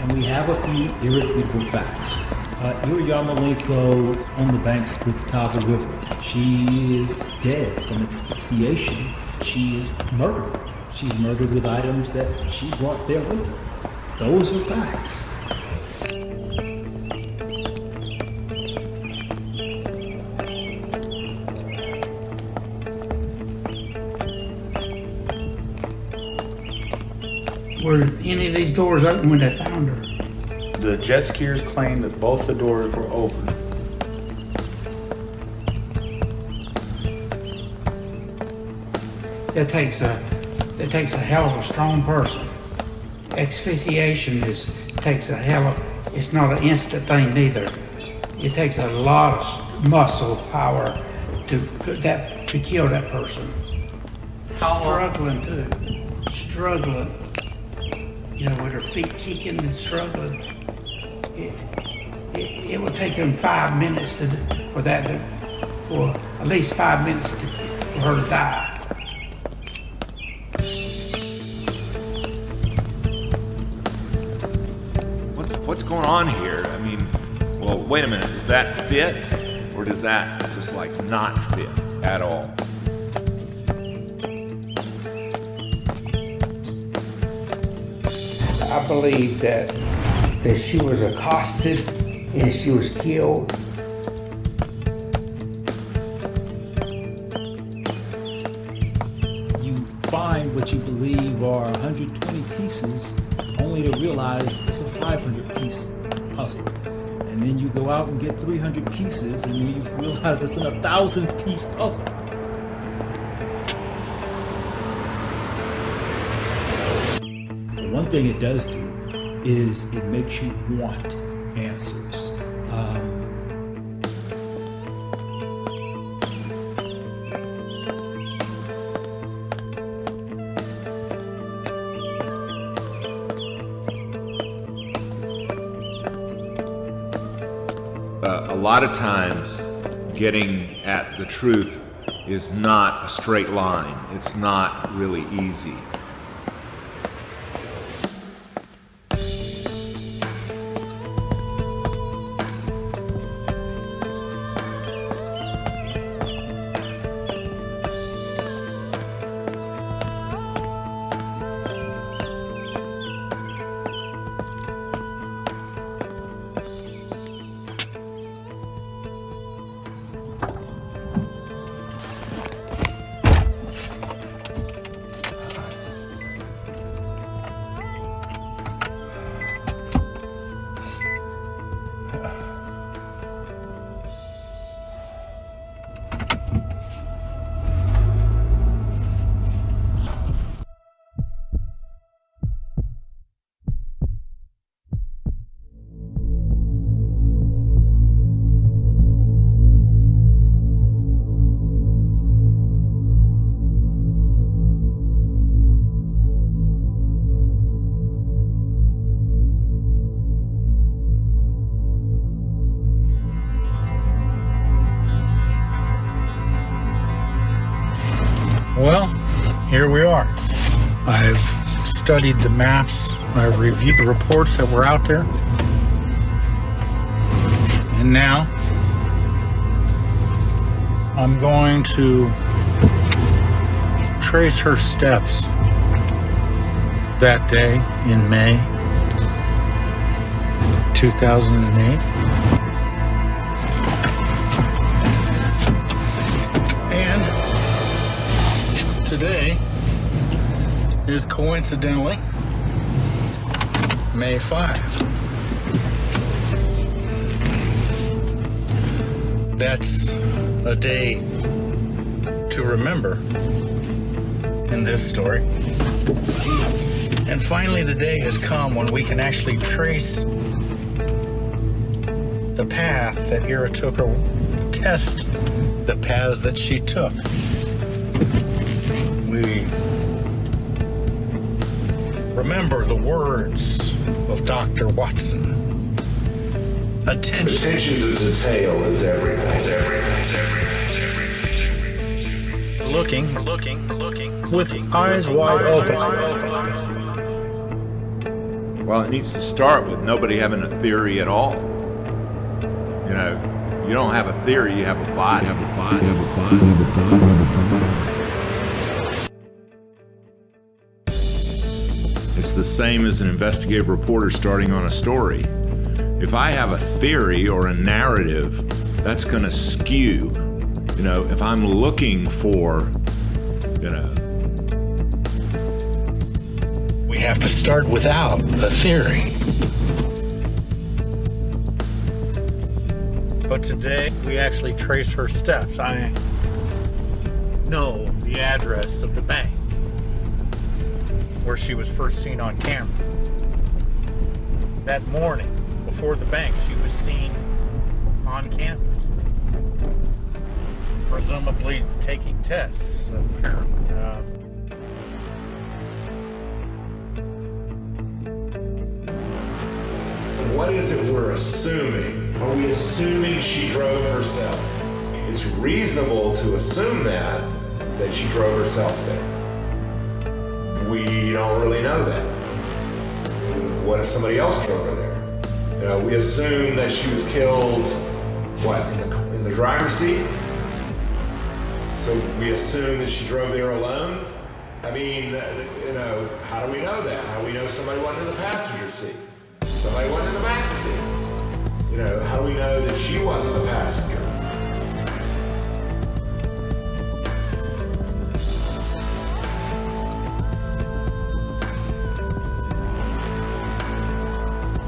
and we have a few irrefutable facts. Yarmolenko on the banks of the Tava River. She is dead from asphyxiation. She is murdered. She's murdered with items that she brought there with her. Those are facts. Were any of these doors open when they found her? The jet skiers claim that both the doors were open. That takes a hell of a strong person. Asphyxiation takes a hell of, it's not an instant thing neither. It takes a lot of muscle power to kill that person. Struggling too. Struggling. You know, with her feet kicking and struggling. It would take him 5 minutes for at least 5 minutes for her to die. What's going on here? I mean, well, wait a minute. Does that fit, or does that just like not fit at all? I believe that she was accosted and she was killed. You find what you believe are 120 pieces, only to realize it's a 500-piece puzzle. And then you go out and get 300 pieces, and you realize it's an 1,000-piece puzzle. One thing it does do is it makes you want answers. A lot of times, getting at the truth is not a straight line. It's not really easy. Well, here we are. I've studied the maps, I've reviewed the reports that were out there, and now I'm going to trace her steps that day in May 2008. Today is coincidentally May 5. That's a day to remember in this story. And finally the day has come when we can actually trace the path that Ira took, or test the paths that she took. We remember the words of Dr. Watson. Attention to detail is everything. Looking with eyes wide open. Well, it needs to start with nobody having a theory at all. You know, you don't have a theory, you have a body. It's the same as an investigative reporter starting on a story. If I have a theory or a narrative, that's going to skew. You know, if I'm looking for, you know. We have to start without a theory. But today, we actually trace her steps. I know the address of the bank where she was first seen on camera. That morning, before the bank, she was seen on campus, presumably taking tests, apparently. What is it we're assuming? Are we assuming she drove herself? It's reasonable to assume that she drove herself there. We don't really know that. What if somebody else drove her there? You know, we assume that she was killed, what, in the driver's seat? So we assume that she drove there alone? I mean, you know, how do we know that? How do we know somebody wasn't in the passenger seat? Somebody wasn't in the back seat? You know, how do we know that she wasn't the passenger?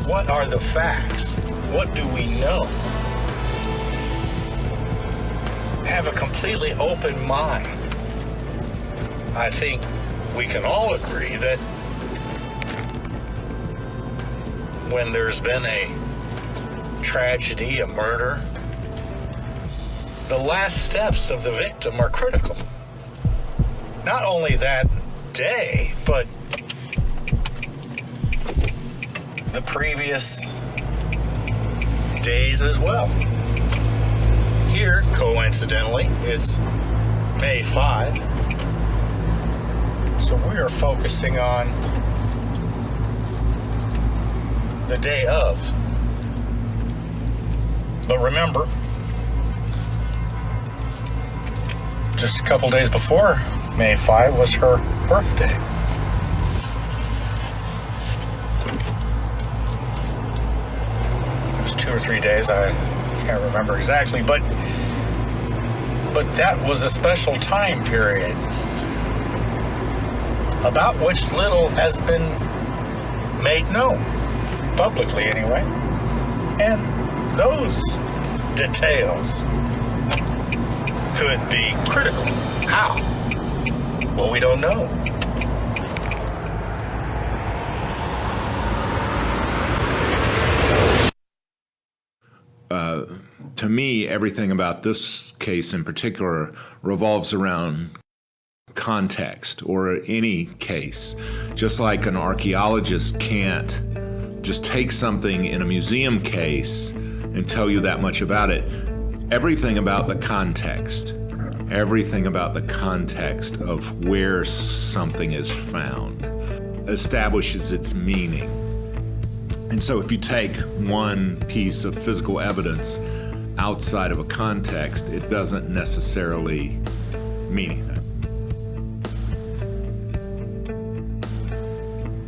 What are the facts? What do we know? Have a completely open mind. I think we can all agree that when there's been a tragedy, a murder, the last steps of the victim are critical. Not only that day, but the previous days as well. Here, coincidentally, it's May 5, so we are focusing on the day of. But remember, just a couple days before May 5 was her birthday. It was 2 or 3 days, I can't remember exactly, but that was a special time period about which little has been made known, publicly anyway. And those details could be critical. How? Well, we don't know. To me, everything about this case in particular revolves around context, or any case. Just like an archaeologist can't just take something in a museum case and tell you that much about it. Everything about the context of where something is found establishes its meaning. And so if you take one piece of physical evidence outside of a context, it doesn't necessarily mean anything.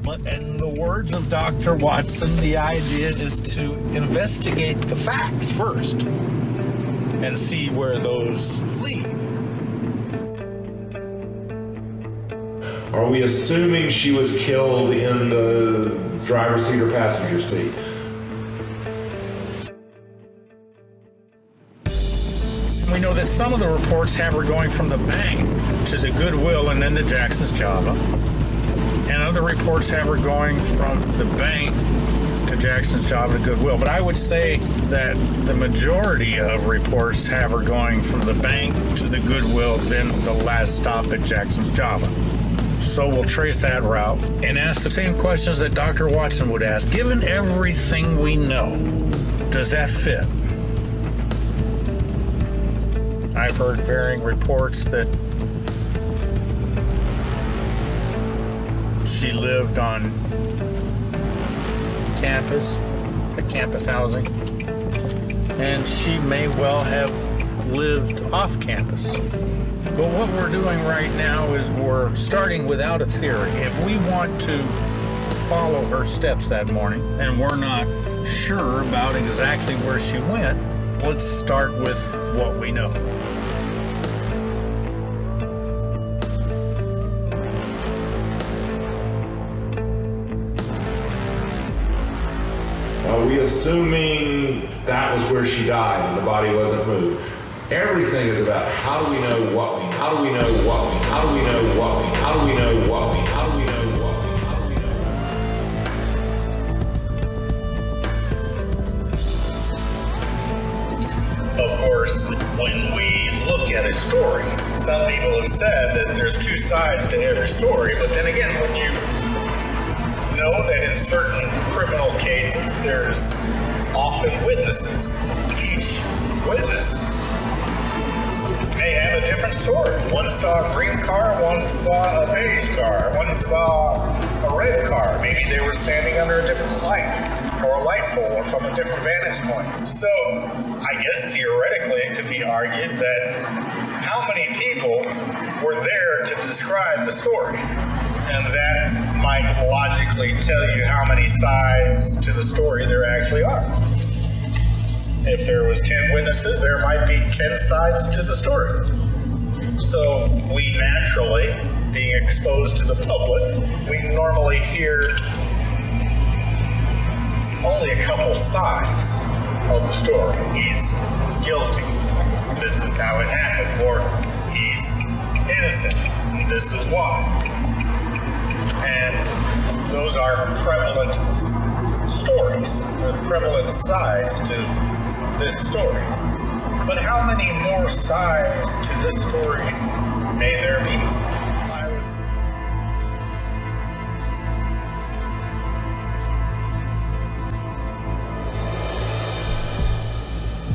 But in the words of Dr. Watson, the idea is to investigate the facts first and see where those lead. Are we assuming she was killed in the driver's seat or passenger seat? We know that some of the reports have her going from the bank to the Goodwill and then to Jackson's Java. And other reports have her going from the bank to Jackson's Java to Goodwill. But I would say that the majority of reports have her going from the bank to the Goodwill, then the last stop at Jackson's Java. So we'll trace that route and ask the same questions that Dr. Watson would ask. Given everything we know, does that fit? I've heard varying reports that she lived on campus, the campus housing, and she may well have lived off campus. But what we're doing right now is we're starting without a theory. If we want to follow her steps that morning and we're not sure about exactly where she went, let's start with what we know. Are we assuming that was where she died and the body wasn't moved? Everything is about how do we know what we, how do we know what we, how do we know what we, how do we know what we, how do we know what we, how do we know. Of course, when we look at a story, some people have said that there's two sides to every story, but then again, when you know that in certain criminal cases, there's often witnesses. Each witness may have a different story. One saw a green car, one saw a beige car, one saw a red car. Maybe they were standing under a different light or a light pole or from a different vantage point. So I guess theoretically it could be argued that how many people were there to describe the story? And that might logically tell you how many sides to the story there actually are. If there was 10 witnesses, there might be 10 sides to the story. So we naturally, being exposed to the public, we normally hear only a couple sides of the story. He's guilty. This is how it happened. Or he's innocent. This is why. And those are prevalent stories, or prevalent sides to this story. But how many more sides to this story may there be?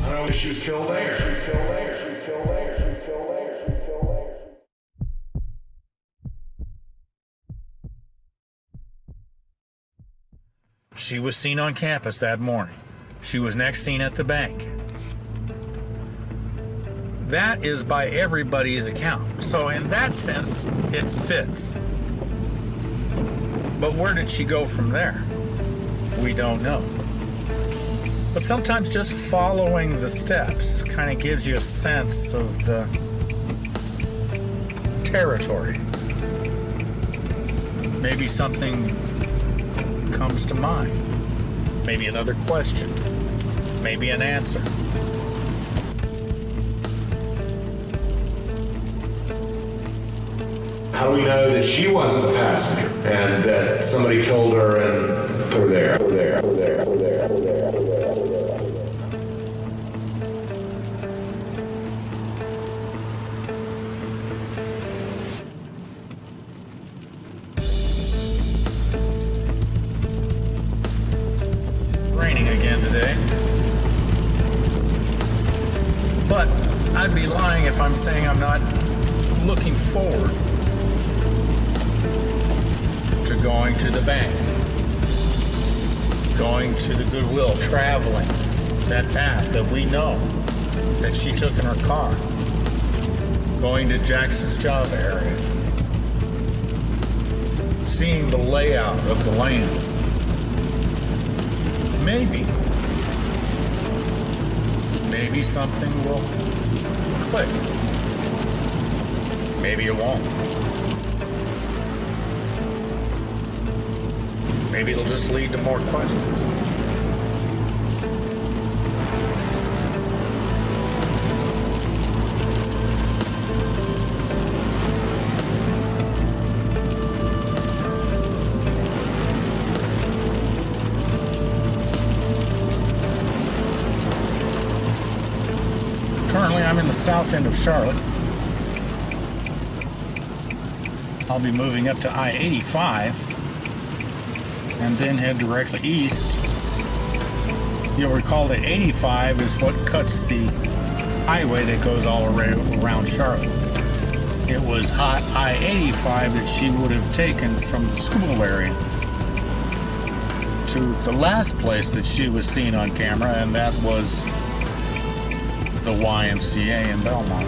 I don't know if she was killed there. She's killed there. She's killed there. She's killed there. She's killed there. She was seen on campus that morning. She was next seen at the bank. That is by everybody's account. So in that sense, it fits. But where did she go from there? We don't know. But sometimes just following the steps kind of gives you a sense of the territory. Maybe something comes to mind. Maybe another question. Maybe an answer. How do we know that she wasn't the passenger and that somebody killed her and put her there? Put her there. Put her there. Put her there. Put her there. Put her there. Raining again today. But I'd be lying if I'm saying I'm not looking forward to going to the bank, going to the Goodwill, traveling that path that we know that she took in her car, going to Jackson's Java area, seeing the layout of the land. Maybe something will click. Maybe it won't. Maybe it'll just lead to more questions. Currently, I'm in the south end of Charlotte. I'll be moving up to I-85 and then head directly east. You'll recall that 85 is what cuts the highway that goes all around Charlotte. It was hot I-85 that she would have taken from the school area. to the last place that she was seen on camera, and that was the YMCA in Belmont.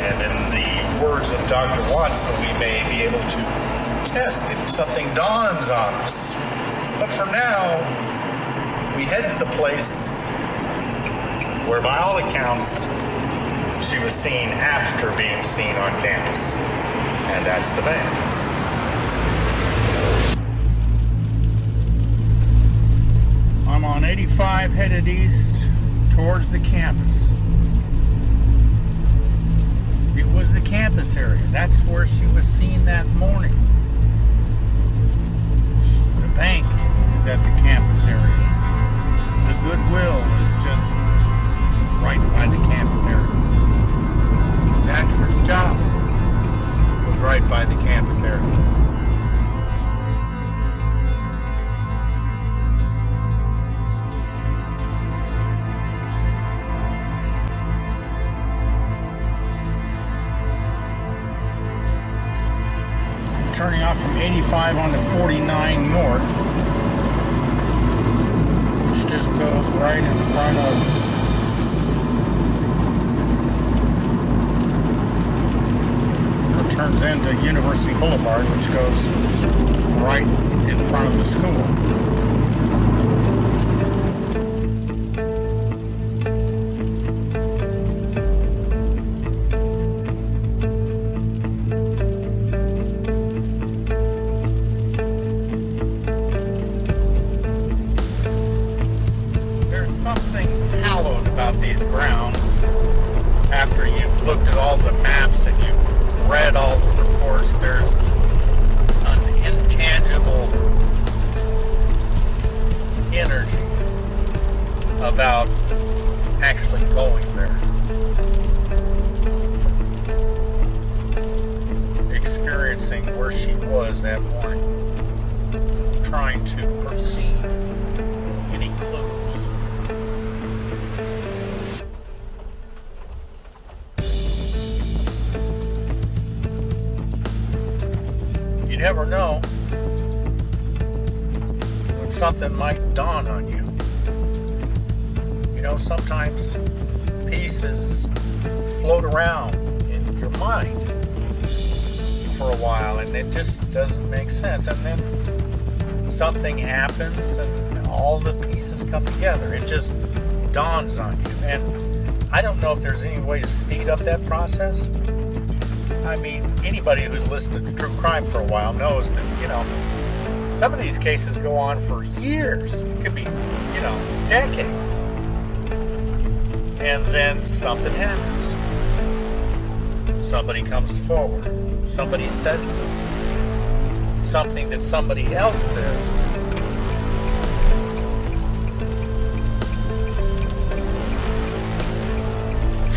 And in the words of Dr. Watson, we may be able to test if something dawns on us. But for now, we head to the place where, by all accounts, she was seen after being seen on campus. And that's the bank. I'm on 85 headed east towards the campus. It was the campus area. That's where she was seen that morning. The bank is at the campus area. The Goodwill is just right by the campus area. Jackson's job was right by the campus area. Turning off from 85 onto 49 north, which just goes right in front of turns into University Boulevard, which goes right in front of the school. There's something hallowed about these grounds after you've looked at all the maps and you've read all the reports. There's an intangible energy about actually going there, experiencing where she was that morning, trying to perceive any clues. You never know when something might dawn on you. You know, sometimes pieces float around in your mind for a while and it just doesn't make sense. And then something happens and all the pieces come together. It just dawns on you. And I don't know if there's any way to speed up that process. I mean, anybody who's listened to true crime for a while knows that, you know, some of these cases go on for years. It could be, you know, decades. And then something happens. Somebody comes forward. Somebody says something that somebody else says.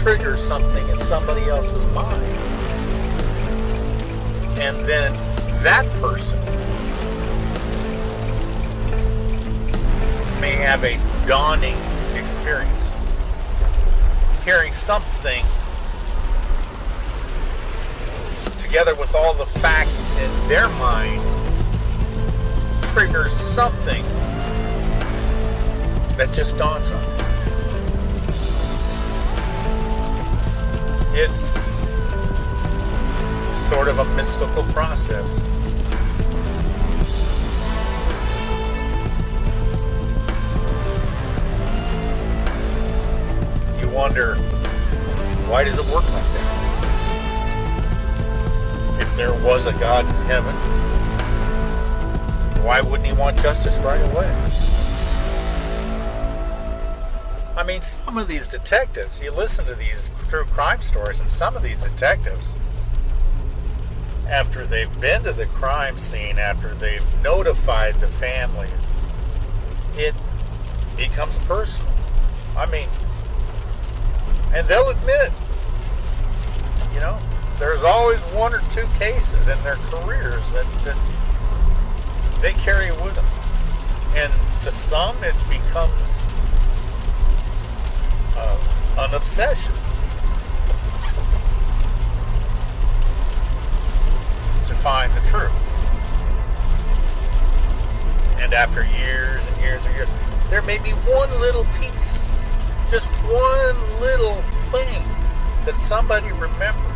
Triggers something in somebody else's mind. And then that person may have a dawning experience. Hearing something together with all the facts in their mind triggers something that just dawns on them. It's sort of a mystical process. You wonder, why does it work like that? If there was a God in heaven, why wouldn't he want justice right away? I mean, some of these detectives, you listen to these true crime stories, and some of these detectives, after they've been to the crime scene, after they've notified the families, it becomes personal. I mean, and they'll admit, you know, there's always one or two cases in their careers that they carry with them. And to some, it becomes an obsession to find the truth. And after years and years and years, there may be one little piece, just one little thing that somebody remembers.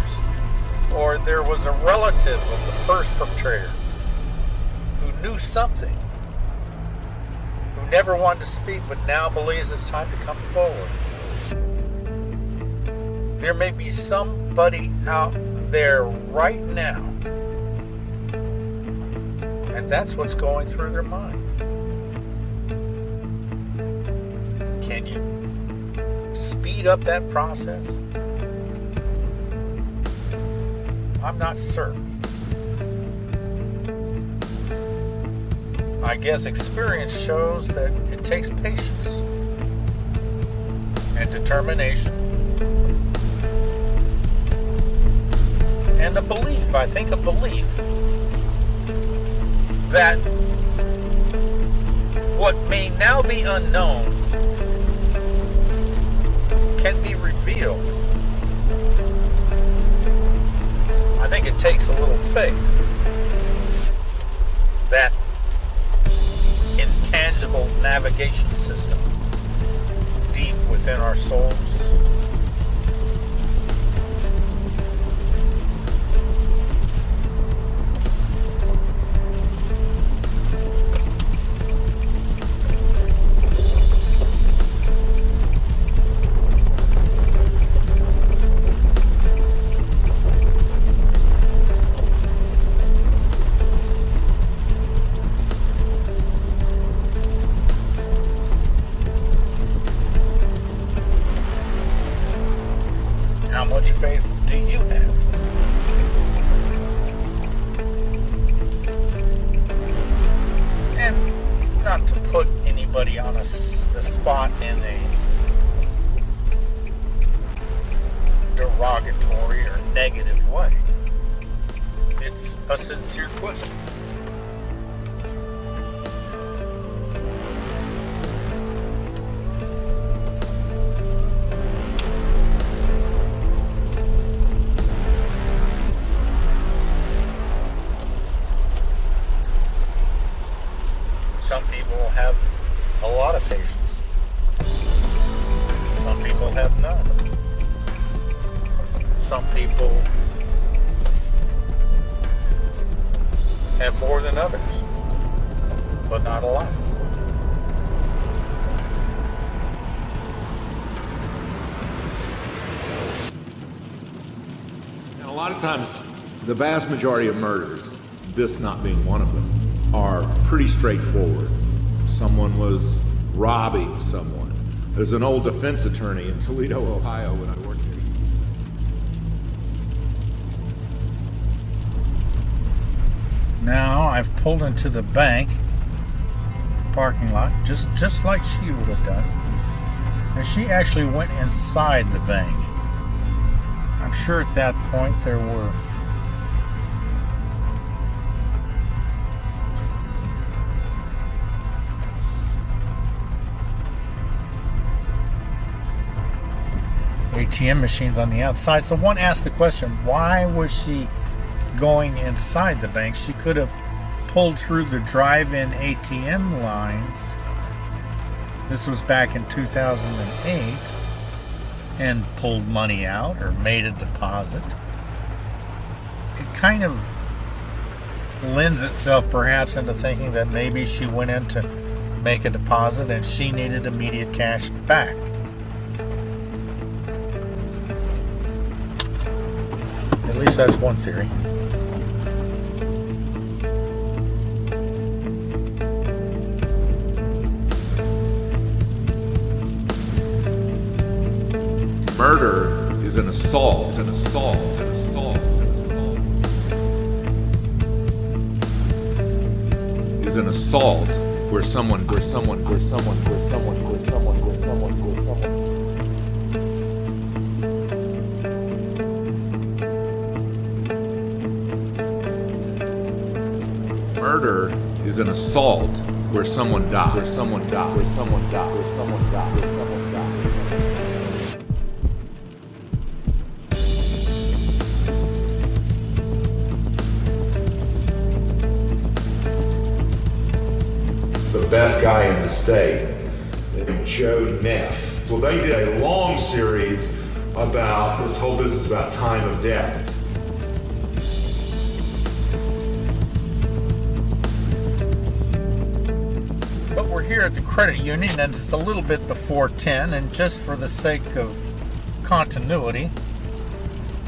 Or there was a relative of the first perpetrator who knew something, who never wanted to speak but now believes it's time to come forward. There may be somebody out there right now, and that's what's going through their mind. Can you speed up that process? I'm not certain. I guess experience shows that it takes patience and determination and a belief, I think a belief that what may now be unknown can be revealed. I think it takes a little faith. That intangible navigation system deep within our souls. How much faith do you have? And not to put anybody on the spot in a derogatory or negative way. It's a sincere question. Some people have a lot of patience. Some people have none. Some people have more than others, but not a lot. And a lot of times, the vast majority of murders, this not being one of them, are pretty straightforward. Someone was robbing someone. There's an old defense attorney in Toledo, Ohio when I worked there. Now I've pulled into the bank parking lot, just like she would have done. And she actually went inside the bank. I'm sure at that point there were ATM machines on the outside. So one asked the question, why was she going inside the bank? She could have pulled through the drive-in ATM lines. This was back in 2008, and pulled money out or made a deposit. It kind of lends itself perhaps into thinking that maybe she went in to make a deposit and she needed immediate cash back. At least that's one theory. Murder is an assault, an assault, an assault, an assault. Is an assault where someone. Murder is an assault where someone dies. best guy in the state, named Joe Neff. Well, they did a long series about this whole business about time of death. But we're here at the credit union and it's a little bit before 10, and just for the sake of continuity,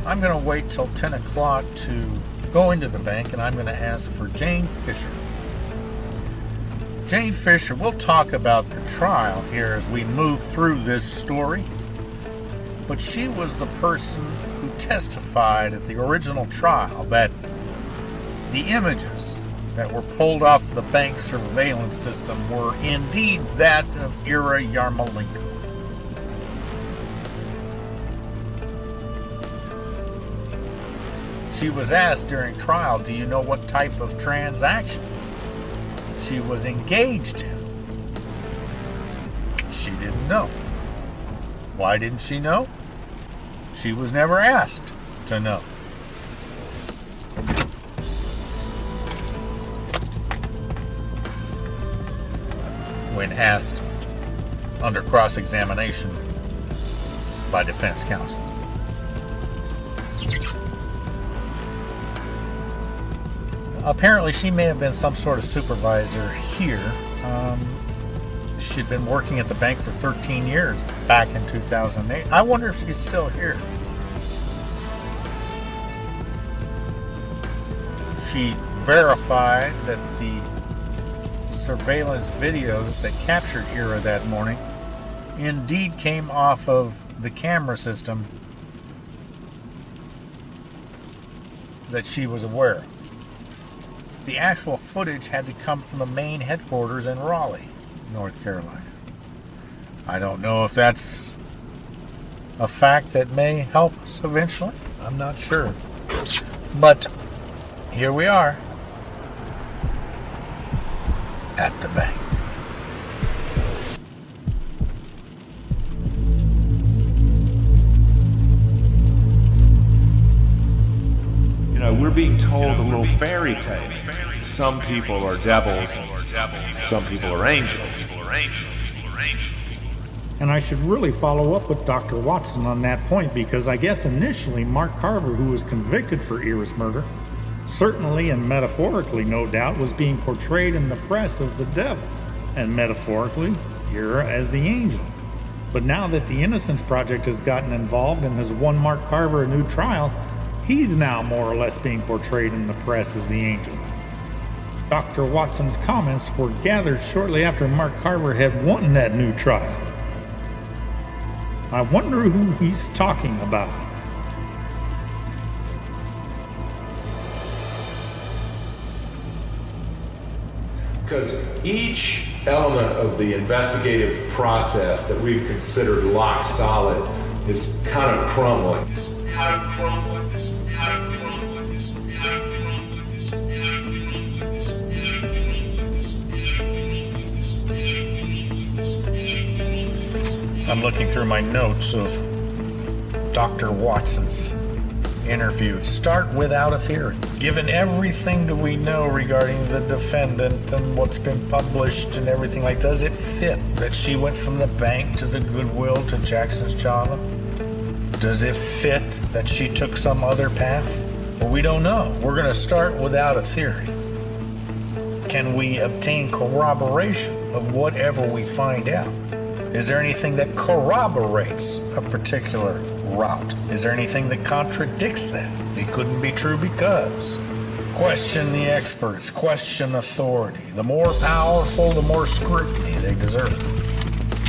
I'm going to wait till 10 o'clock to go into the bank, and I'm going to ask for Jane Fisher. Jane Fisher, we'll talk about the trial here as we move through this story, but she was the person who testified at the original trial that the images that were pulled off the bank surveillance system were indeed that of Ira Yarmolenko. She was asked during trial, do you know what type of transaction she was engaged in? She didn't know. Why didn't she know? She was never asked to know. When asked under cross-examination by defense counsel. Apparently, she may have been some sort of supervisor here. She'd been working at the bank for 13 years back in 2008. I wonder if she's still here. She verified that the surveillance videos that captured Ira that morning indeed came off of the camera system that she was aware of. The actual footage had to come from the main headquarters in Raleigh, North Carolina. I don't know if that's a fact that may help us eventually. I'm not sure. But here we are at the bank. You know, we're being told a little fairy tale. Some people are devils, some people are angels. And I should really follow up with Dr. Watson on that point, because I guess initially Mark Carver, who was convicted for Ira's murder, certainly and metaphorically, no doubt, was being portrayed in the press as the devil, and metaphorically, Ira as the angel. But now that the Innocence Project has gotten involved and has won Mark Carver a new trial, he's now more or less being portrayed in the press as the angel. Dr. Watson's comments were gathered shortly after Mark Carver had won that new trial. I wonder who he's talking about. Because each element of the investigative process that we've considered lock solid is kind of crumbling. I'm looking through my notes of Dr. Watson's interview. Start without a theory. Given everything that we know regarding the defendant and what's been published and everything, like, does it fit that she went from the bank to the Goodwill to Jackson's Java? Does it fit that she took some other path? Well, we don't know. We're going to start without a theory. Can we obtain corroboration of whatever we find out? Is there anything that corroborates a particular route? Is there anything that contradicts that? It couldn't be true because. Question the experts, question authority. The more powerful, the more scrutiny they deserve.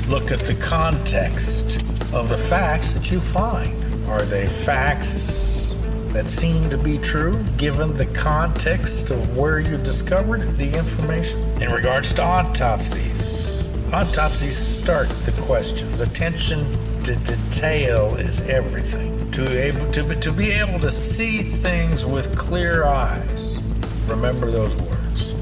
Look at the context of the facts that you find. Are they facts that seem to be true given the context of where you discovered the information? In regards to autopsies start the questions. Attention to detail is everything. To be able to see things with clear eyes. Remember those words.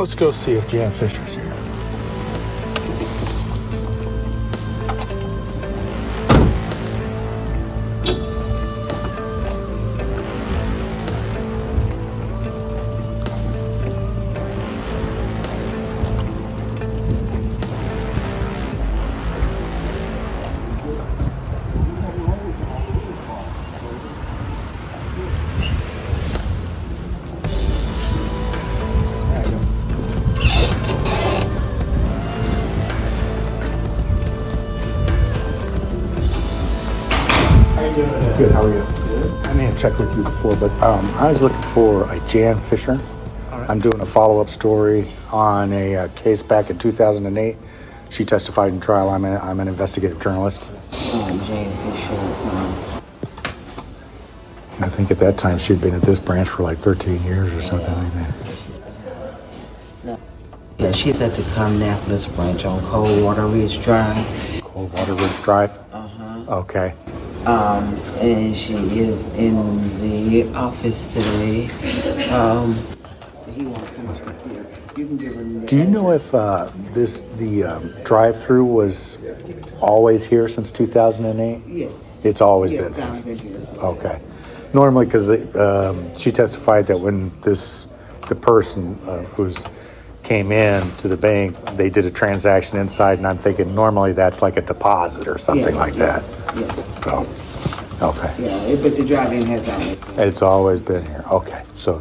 Let's go see if Jan Fisher's here. Good, how are you? I may have checked with you before, but I was looking for a Jan Fisher. I'm doing a follow-up story on a case back in 2008. She testified in trial. I'm an investigative journalist. Jan Fisher. I think at that time she'd been at this branch for like 13 years or something like that. No. Yeah, she's at the Commonapolis branch on Coldwater Ridge Drive. Coldwater Ridge Drive? Uh-huh. Okay. And she is in the office today. He won't come up and see her. You can give her. Do you know if the drive-through was always here since 2008? Yes. It's always Yeah, been it's since. always been here. Okay. Normally, because she testified that when the person who's came in to the bank, they did a transaction inside, and I'm thinking normally that's like a deposit or something like that. Yes. So, okay. Yeah, but the drive-in has always been. It's always been here. Okay. So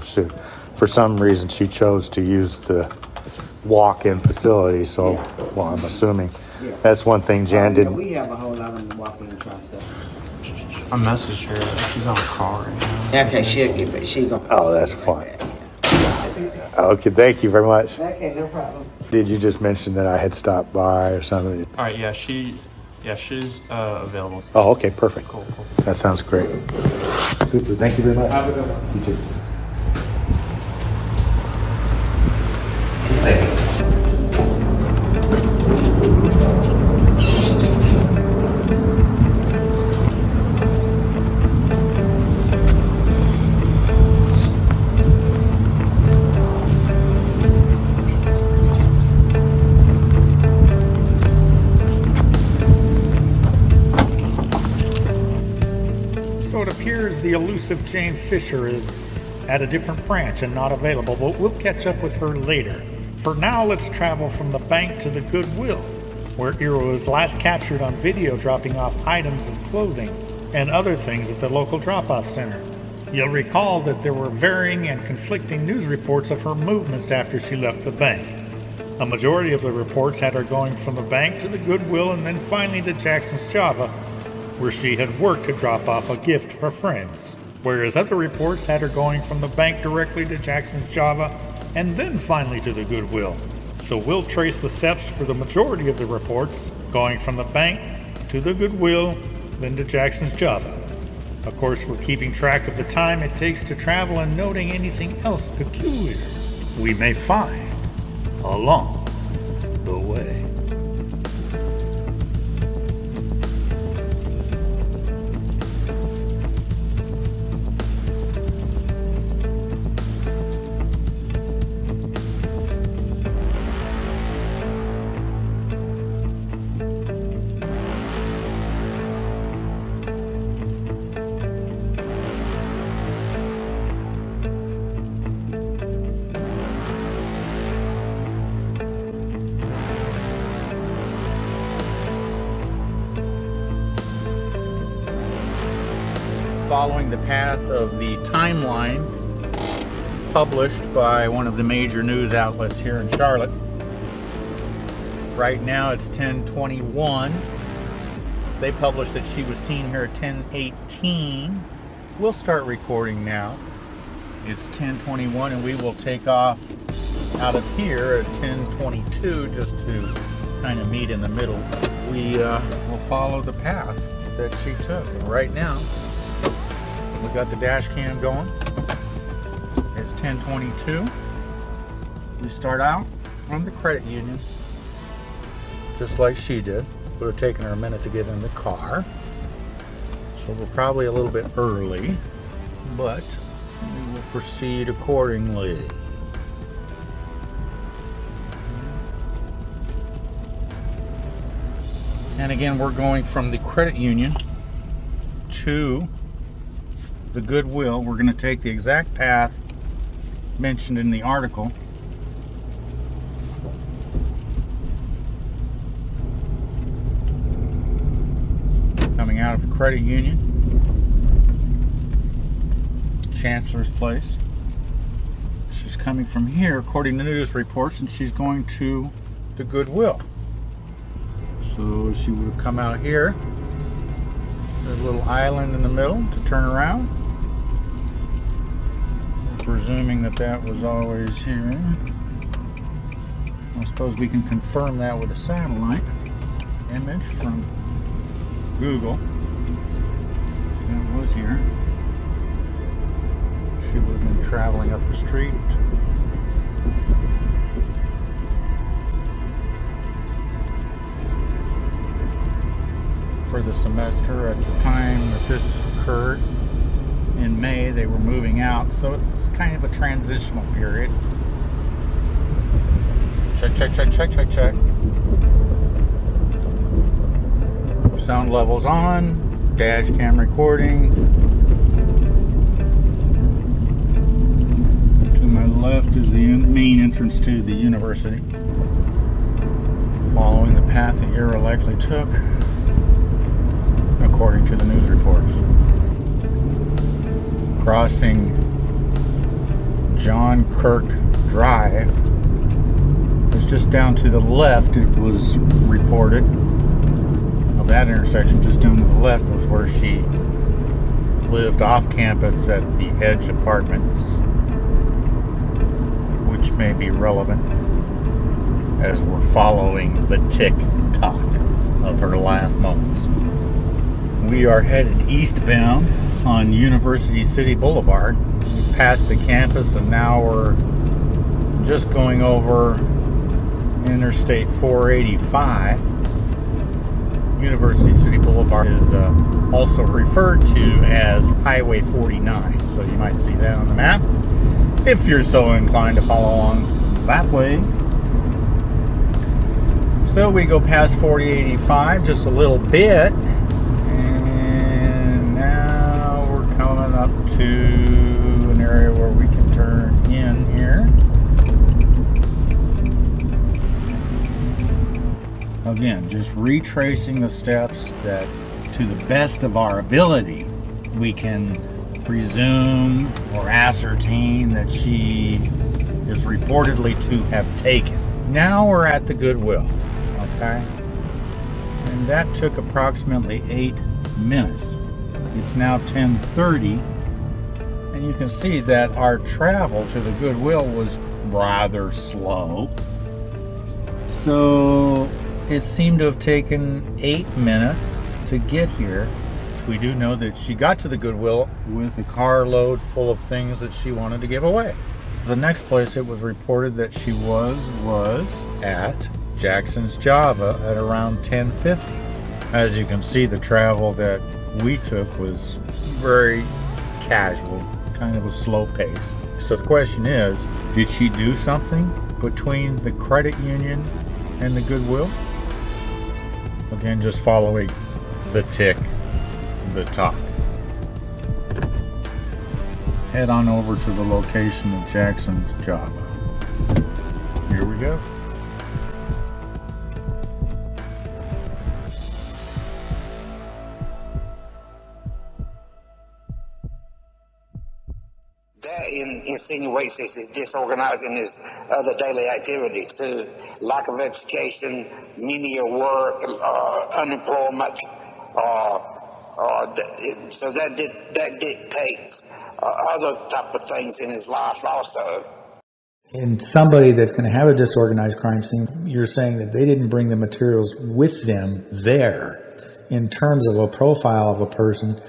for some reason, she chose to use the walk-in facility. So, well, I'm assuming that's one thing Jan didn't. We have a whole lot of walk-in trucks. I messaged her. She's on a call right now. Okay, she'll get back. She gonna. Oh, that's fine. Okay, thank you very much. Okay, no problem. Did you just mention that I had stopped by or something? All right, she's available. Oh, okay, perfect. Cool. That sounds great. Super, thank you very much. Have a good one. You too. So it appears the elusive Jane Fisher is at a different branch and not available, but we'll catch up with her later. For now, let's travel from the bank to the Goodwill, where Ira was last captured on video dropping off items of clothing and other things at the local drop-off center. You'll recall that there were varying and conflicting news reports of her movements after she left the bank. A majority of the reports had her going from the bank to the Goodwill and then finally to Jackson's Java, where she had worked to drop off a gift for friends, whereas other reports had her going from the bank directly to Jackson's Java and then finally to the Goodwill. So we'll trace the steps for the majority of the reports, going from the bank to the Goodwill, then to Jackson's Java. Of course, we're keeping track of the time it takes to travel and noting anything else peculiar we may find along the way. Following the path of the timeline published by one of the major news outlets here in Charlotte. Right now it's 10:21. They published that she was seen here at 10:18. We'll start recording now. It's 10:21 and we will take off out of here at 10:22 just to kind of meet in the middle. We will follow the path that she took. And right now, we got the dash cam going. It's 10:22. We start out on the credit union, just like she did. Would have taken her a minute to get in the car. So we're probably a little bit early, but we will proceed accordingly. And again, we're going from the credit union to the Goodwill. We're going to take the exact path mentioned in the article. Coming out of the credit union, Chancellor's Place. She's coming from here, according to news reports, and she's going to the Goodwill. So she would have come out here. There's a little island in the middle to turn around. Presuming that that was always here. I suppose we can confirm that with a satellite image from Google. That was here. She would have been traveling up the street. For the semester at the time that this occurred in May, they were moving out, so it's kind of a transitional period. Check, check, check, check, check, check. Sound levels on, dash cam recording. To my left is the main entrance to the university. Following the path the arrow likely took, according to the news reports. Crossing John Kirk Drive. It was just down to the left, it was reported. Of that intersection, just down to the left, was where she lived off campus at the Edge Apartments, which may be relevant as we're following the tick-tock of her last moments. We are headed eastbound on University City Boulevard. We've passed the campus and now we're just going over Interstate 485. University City Boulevard is also referred to as Highway 49, so you might see that on the map if you're so inclined to follow along that way. So we go past 4085 just a little bit, and now we're coming up to an area where we can turn in here. Again, just retracing the steps that, to the best of our ability, we can presume or ascertain that she is reportedly to have taken. Now we're at the Goodwill, okay? And that took approximately 8 minutes. It's now 10:30, and you can see that our travel to the Goodwill was rather slow. So it seemed to have taken 8 minutes to get here. We do know that she got to the Goodwill with a carload full of things that she wanted to give away. The next place it was reported that she was at Jackson's Java at around 10:50. As you can see, the travel that we took was very casual, kind of a slow pace. So the question is, did she do something between the credit union and the Goodwill? Again, just following the tick, the talk. Head on over to the location of Jackson's Java. Here we go. That insinuates this is disorganizing his other daily activities too. Lack of education, menial work, unemployment. So that dictates other type of things in his life also. And somebody that's going to have a disorganized crime scene, you're saying that they didn't bring the materials with them there. In terms of a profile of a person,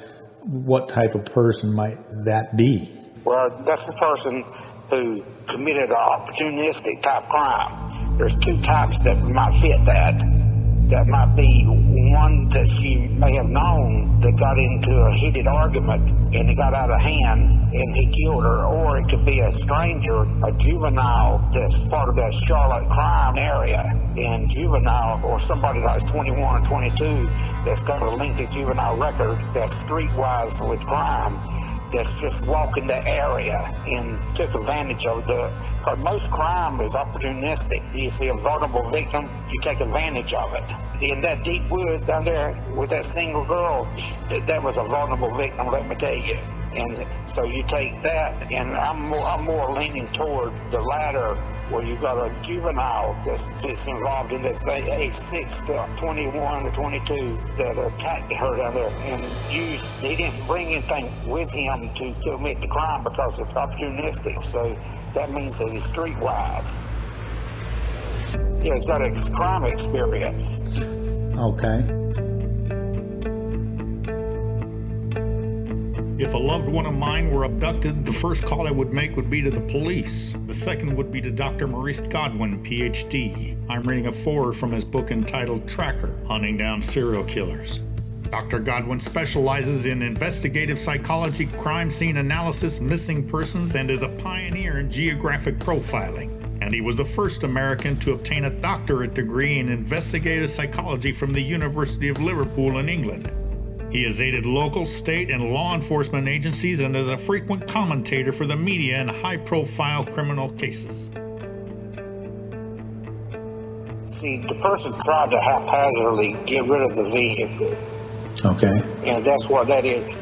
what type of person might that be? Well, that's the person who committed an opportunistic type crime. There's two types that might fit that. that might be one that she may have known that got into a heated argument and it got out of hand and he killed her. Or it could be a stranger, a juvenile that's part of that Charlotte crime area. And juvenile, or somebody that's 21 or 22 that's got a lengthy juvenile record that's streetwise with crime, that's just walking the area and took advantage of because most crime is opportunistic. You see a vulnerable victim, you take advantage of it. In that deep woods down there with that single girl, that was a vulnerable victim, let me tell you. And so you take that, and I'm more leaning toward the latter, where you got a juvenile that's involved in that age 6 to 21 to 22 that attacked her down there, and they didn't bring anything with him to commit the crime because it's opportunistic. So that means that he's streetwise. Yeah, he's got a crime experience. Okay. If a loved one of mine were abducted, the first call I would make would be to the police. The second would be to Dr. Maurice Godwin, PhD. I'm reading a foreword from his book entitled Tracker, Hunting Down Serial Killers. Dr. Godwin specializes in investigative psychology, crime scene analysis, missing persons, and is a pioneer in geographic profiling. And he was the first American to obtain a doctorate degree in investigative psychology from the University of Liverpool in England. He has aided local, state, and law enforcement agencies and is a frequent commentator for the media in high-profile criminal cases. See, the person tried to haphazardly get rid of the vehicle. Okay. And that's what that is.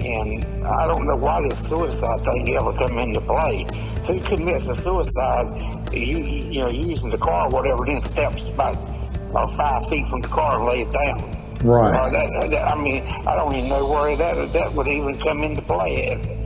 And I don't know why this suicide thing ever come into play. Who commits a suicide, using the car or whatever, then steps about 5 feet from the car and lays down? Right. I don't even know where that would even come into play.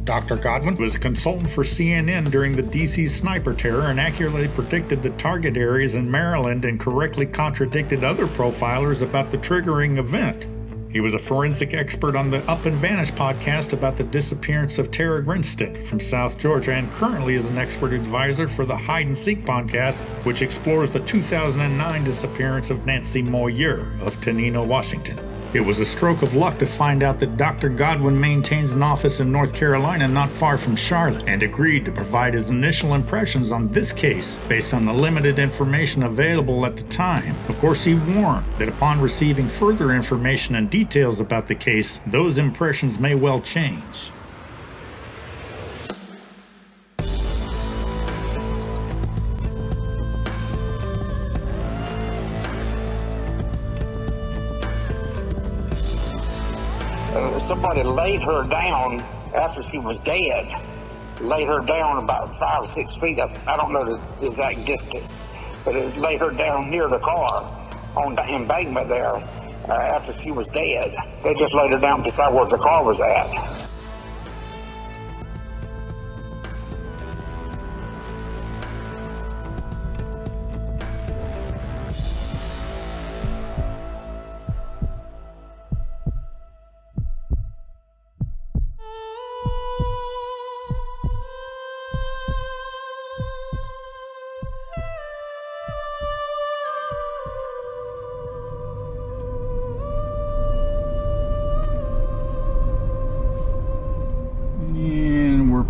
Dr. Godwin was a consultant for CNN during the D.C. sniper terror and accurately predicted the target areas in Maryland and correctly contradicted other profilers about the triggering event. He was a forensic expert on the Up and Vanish podcast about the disappearance of Tara Grinstead from South Georgia, and currently is an expert advisor for the Hide and Seek podcast, which explores the 2009 disappearance of Nancy Moyer of Tenino, Washington. It was a stroke of luck to find out that Dr. Godwin maintains an office in North Carolina not far from Charlotte, and agreed to provide his initial impressions on this case based on the limited information available at the time. Of course, he warned that upon receiving further information and details about the case, those impressions may well change. Somebody laid her down after she was dead. Laid her down about 5 or 6 feet. I don't know the exact distance, but it laid her down near the car on the embankment there after she was dead. They just laid her down beside where the car was at.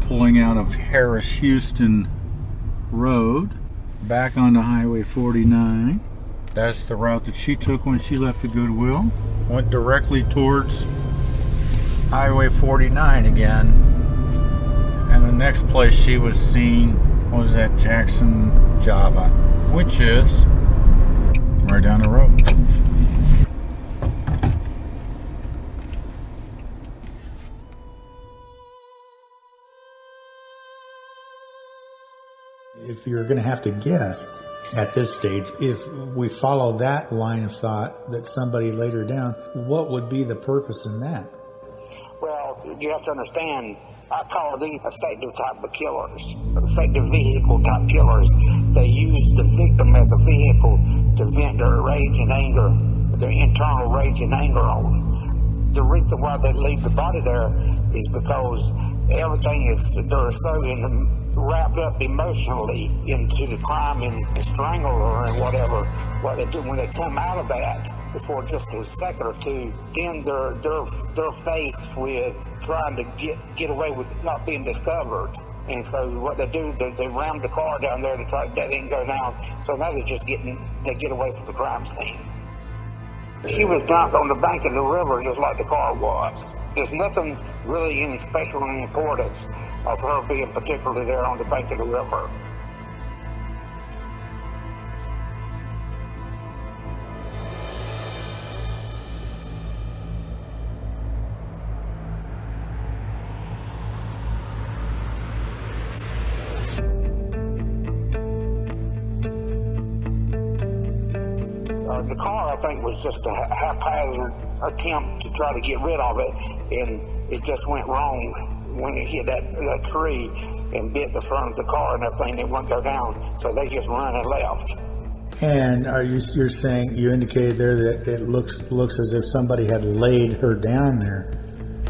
Pulling out of Harris Houston Road back onto Highway 49. That's the route that she took when she left the Goodwill. Went directly towards Highway 49 again. And the next place she was seen was at Jackson, Java, which is right down the road. If you're going to have to guess at this stage, if we follow that line of thought that somebody laid her down, what would be the purpose in that? Well, you have to understand, I call these effective type of killers, effective vehicle type killers. They use the victim as a vehicle to vent their rage and anger, their internal rage and anger on. The reason why they leave the body there is because everything is, they're so wrapped up emotionally into the crime and strangle her and whatever. What they do when they come out of that, for just a second or two, then they're faced with trying to get away with not being discovered. And so what they do, they ram the car down there to try that didn't go down. So now they get away from the crime scene. She was dumped on the bank of the river just like the car was. There's nothing really any special importance of her being particularly there on the bank of the river. The car, I think, was just a haphazard attempt to try to get rid of it, and it just went wrong when it hit that tree and bit the front of the car and everything. It wouldn't go down, so they just run and left. And you're saying, you indicated there that it looks as if somebody had laid her down there.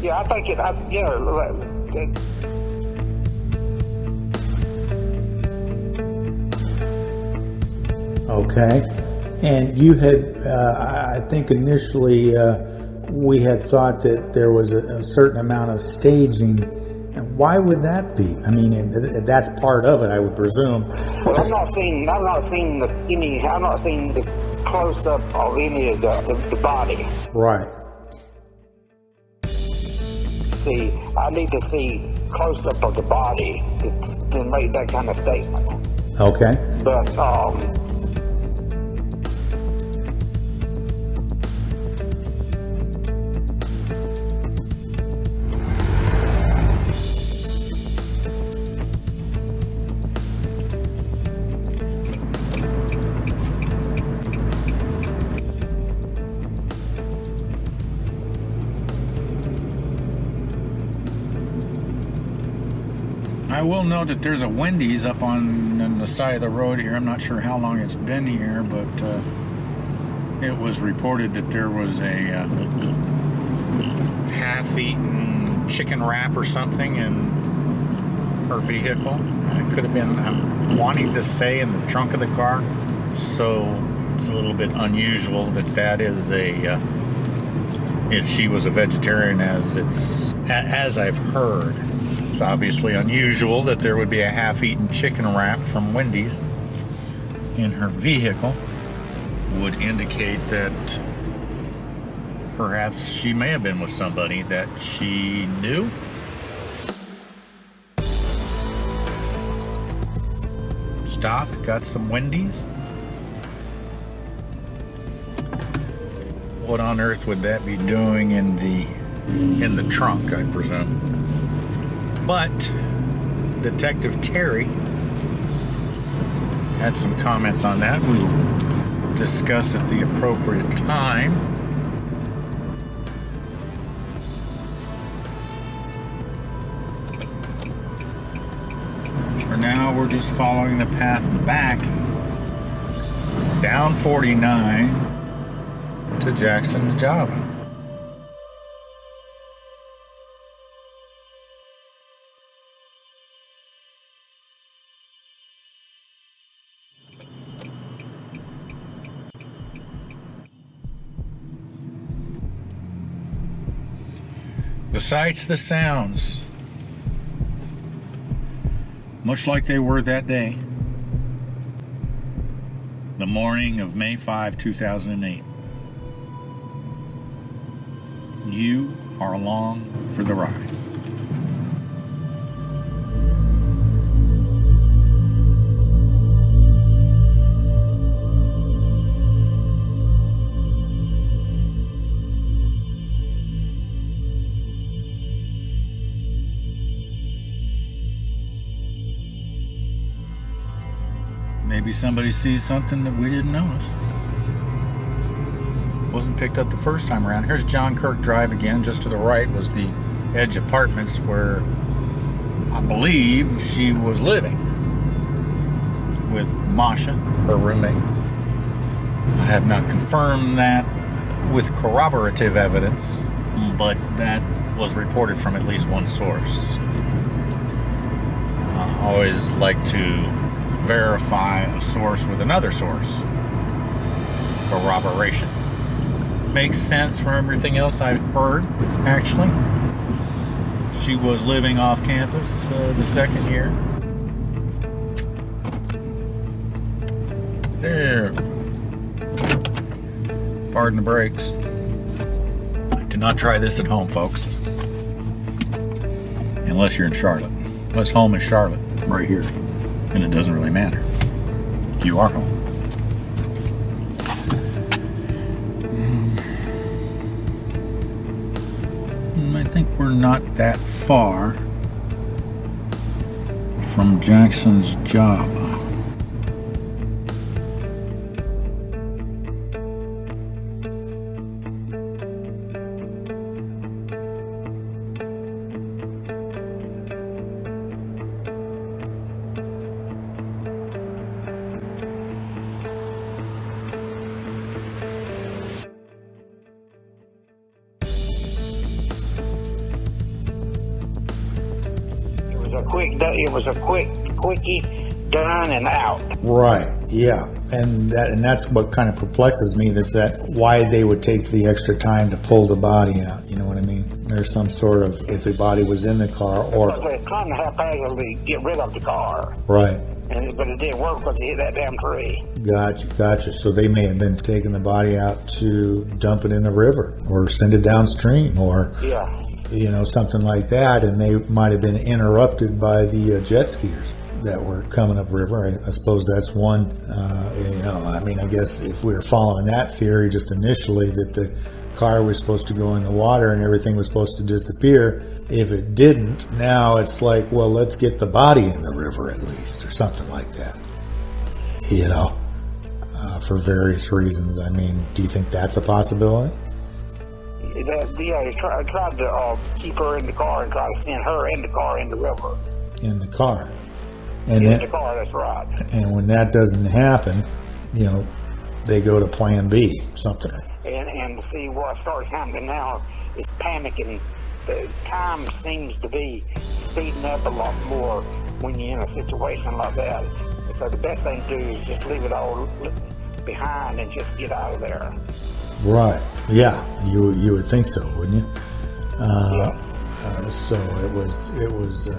Yeah, I think it. Okay. And you had, I think initially we had thought that there was a certain amount of staging. And why would that be? I mean, that's part of it, I would presume. Well, I'm not seeing the close up of any of the body. Right. See, I need to see close up of the body to make that kind of statement. Okay. But I will note that there's a Wendy's up on the side of the road here. I'm not sure how long it's been here, but it was reported that there was a half-eaten chicken wrap or something in her vehicle. It could have been, I'm wanting to say, in the trunk of the car. So it's a little bit unusual that is a, if she was a vegetarian, as I've heard. It's obviously unusual that there would be a half-eaten chicken wrap from Wendy's in her vehicle. Would indicate that perhaps she may have been with somebody that she knew. Stopped, got some Wendy's. What on earth would that be doing in the trunk, I presume? But Detective Terry had some comments on that. We will discuss at the appropriate time. For now, we're just following the path back down 49 to Jackson, Java. The sights, the sounds, much like they were that day, the morning of May 5, 2008. You are along for the ride. Maybe somebody sees something that we didn't notice. Wasn't picked up the first time around. Here's John Kirk Drive again. Just to the right was the Edge Apartments, where I believe she was living with Masha, her roommate. I have not confirmed that with corroborative evidence, but that was reported from at least one source. I always like to verify a source with another source. Corroboration. Makes sense from everything else I've heard, actually. She was living off campus the second year. There. Pardon the brakes. Do not try this at home, folks. Unless you're in Charlotte. Unless home is Charlotte, right here. And it doesn't really matter. You are home. I think we're not that far from Jackson's Java. It was a quickie, done and out. Right. Yeah. And that's what kind of perplexes me. Is that why they would take the extra time to pull the body out? You know what I mean? There's some sort of, if the body was in the car, or because they're trying to haphazardly get rid of the car. Right. But it didn't work because they hit that damn tree. Gotcha. So they may have been taking the body out to dump it in the river or send it downstream, or something like that, and they might have been interrupted by the jet skiers that were coming upriver. I suppose that's one. I guess if we were following that theory just initially, that the car was supposed to go in the water and everything was supposed to disappear. If it didn't, now it's like, well, let's get the body in the river at least, or something like that. For various reasons. I mean, do you think that's a possibility? He tried to keep her in the car and try to send her in the car in the river. In the car. The car, that's right. And when that doesn't happen, they go to plan B, something. And see what starts happening now is panicking. The time seems to be speeding up a lot more when you're in a situation like that. So the best thing to do is just leave it all behind and just get out of there. Right. Yeah. You would think so, wouldn't you? Yes. So it was.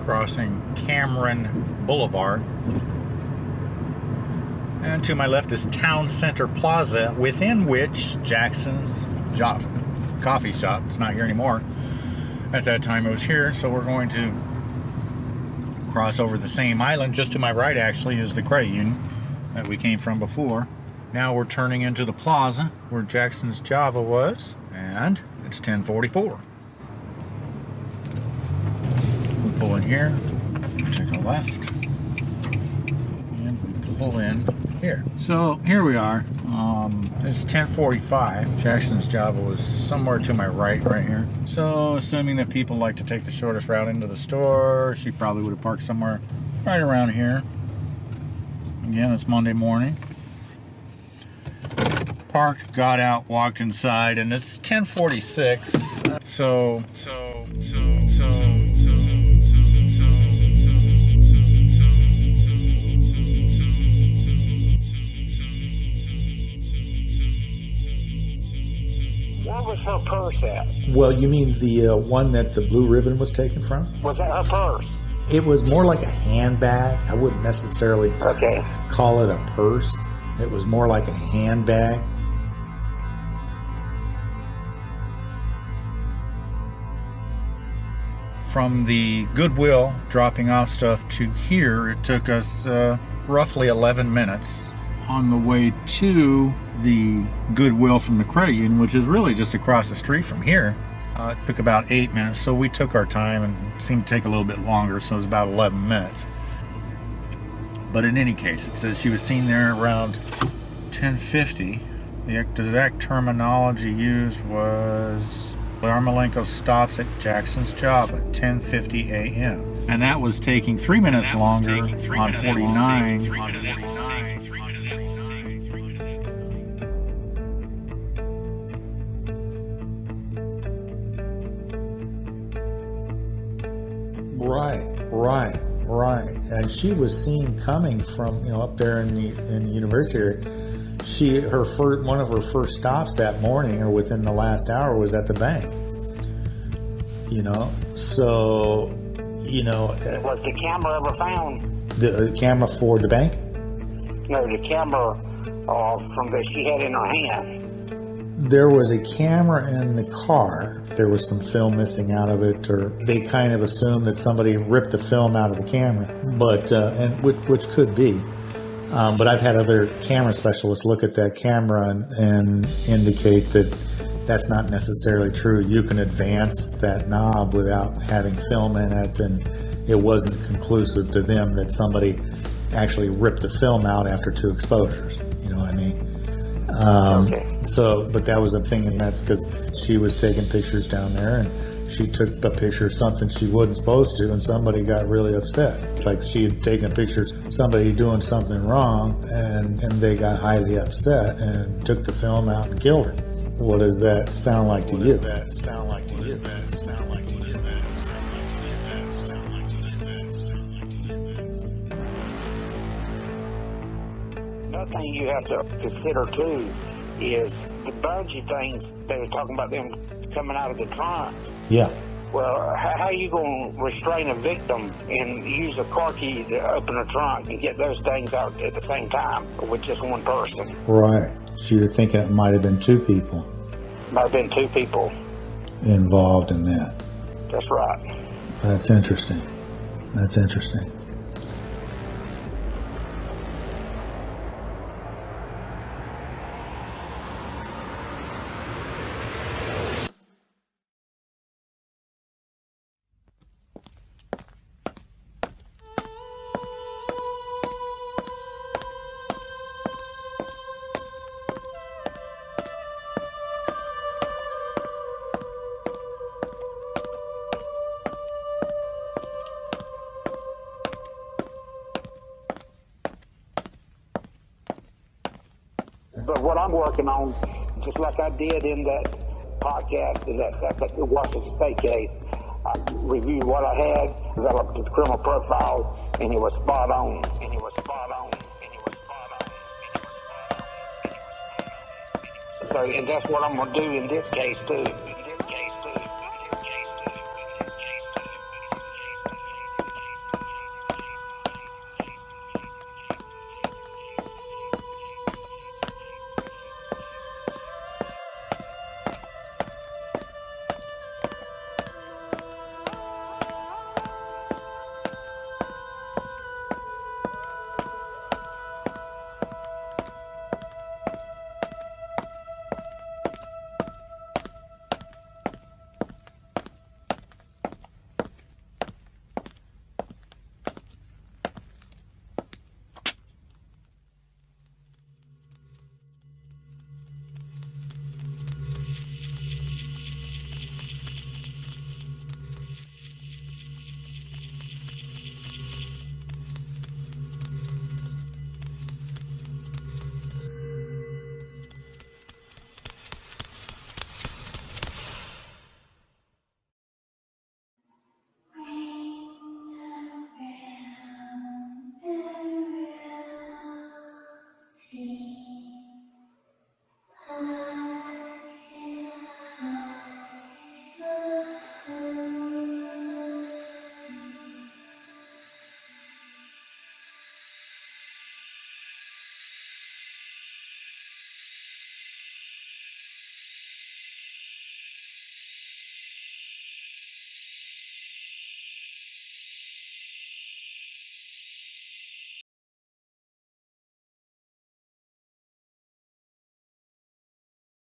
Crossing Cameron Boulevard. And to my left is Town Center Plaza, within which Jackson's coffee shop. It's not here anymore. At that time it was here, so we're going to cross over the same island. Just to my right, actually, is the credit union that we came from before. Now we're turning into the plaza where Jackson's Java was, and it's 10:44. Pull in here, take a left, and we pull in here. So here we are. It's 10:45. Jackson's Java was somewhere to my right here. So assuming that people like to take the shortest route into the store, she probably would have parked somewhere right around here. Again, it's Monday morning. Parked, got out, walked inside, and it's 10:46. So. Where was her purse at? Well, you mean the one that the blue ribbon was taken from? Was that her purse? It was more like a handbag. I wouldn't necessarily call it a purse. It was more like a handbag. From the Goodwill dropping off stuff to here, it took us roughly 11 minutes. on the way to the Goodwill from the credit union, which is really just across the street from here. It took about 8 minutes, so we took our time, and it seemed to take a little bit longer, so it was about 11 minutes. But in any case, it says she was seen there around 10:50. The exact terminology used was Yarmolenko stops at Jackson's job at 10:50 a.m. And that was taking 3 minutes longer on 49. Right. And she was seen coming from, up there in the university area. One of her first stops that morning, or within the last hour, was at the bank. So, Was the camera ever found? The camera for the bank? No, the camera that she had in her hand. There was a camera in the car. There was some film missing out of it, or they kind of assumed that somebody ripped the film out of the camera, but which could be. But I've had other camera specialists look at that camera and indicate that that's not necessarily true. You can advance that knob without having film in it, and it wasn't conclusive to them that somebody actually ripped the film out after 2 exposures. You know what I mean? Okay. So, but that was a thing, and that's because she was taking pictures down there, and she took a picture of something she wasn't supposed to, and somebody got really upset. It's like she had taken pictures of somebody doing something wrong, and they got highly upset and took the film out and killed her. What does that sound like to you? Another thing you have to consider too is the bungee things. They were talking about them coming out of the trunk. Yeah. Well, how are you going to restrain a victim and use a car key to open a trunk and get those things out at the same time with just one person? Right. So you're thinking it might have been 2 people. Might have been 2 people involved in that. That's right. That's interesting. But what I'm working on, just like I did in that podcast, in that second Washington State case, I reviewed what I had, developed the criminal profile, and it was spot on. So, and that's what I'm going to do in this case too.